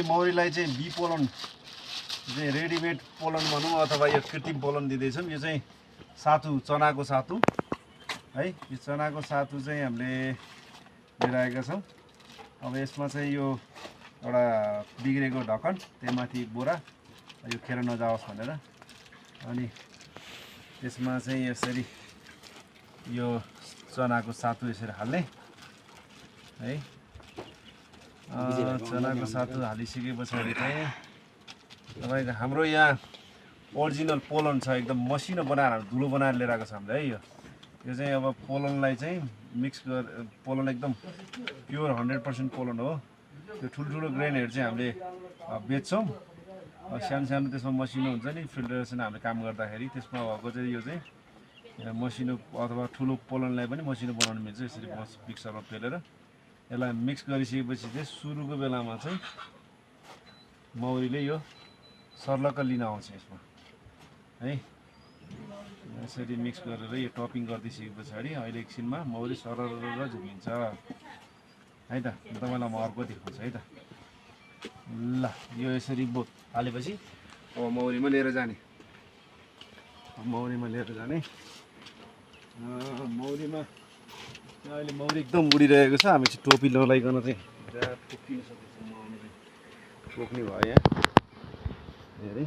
मौरीलाई चाहिँ bee pollen चाहिँ readymade pollen भनौँ अथवा यो कृत्रिम पोलन दिँदैछौँ। यो चाहिँ सातु, चनाको सातु है। यो चनाको सातु चाहिँ हामीले लिएर आएका छौँ। अब यसमा चाहिँ यो एउटा बिग्रेको ढक्कन, त्यहीमाथि बोरा, यो खेर नजाओस् भनेर। अनि त्यसमा चाहिँ यसरी यो चनाको सातु यसरी हाल्ने है। चनाको सातु हालिसके पछाडि चाहिँ तपाईँको हाम्रो यहाँ ओरिजिनल पोलन छ, एकदम मसिनो बनाएर धुलो बनाएर लिएर आएको छ हामीले है। यो चाहिँ अब पोलनलाई चाहिँ मिक्स पोलन एकदम प्योर 100% पोलन हो। त्यो ठुल्ठुलो ग्रेनहरू चाहिँ हामीले बेच्छौँ। सानो सानो त्यसमा मसिनो हुन्छ नि, फिल्टरेसन हामीले काम गर्दाखेरि त्यसमा भएको चाहिँ यो चाहिँ मसिनो अथवा ठुलो पोलनलाई पनि मसिनो बनाउनु मिल्छ। यसरी मिक्सरमा पेलेर यसलाई मिक्स गरिसकेपछि चाहिँ सुरुको बेलामा चाहिँ मौरीले यो सर्लक्क लिन आउँछ यसमा है। यसरी मिक्स गरेर यो टपिङ गरिदिइसके पछाडि अहिले एकछिनमा मौरी सरर झुकिन्छ है त। तपाईँलाई म अर्को देखाउँछु है त। ल यो यसरी बोट हालेपछि अब मौरीमा लिएर जाने, मौरीमा लिएर जाने। मौरीमा अहिले मौरी एकदम उडिरहेको छ। हामी चाहिँ टोपी नलाइकन चाहिँ ठोकिन सक्छ, पोख्ने भयो यहाँ हेरे।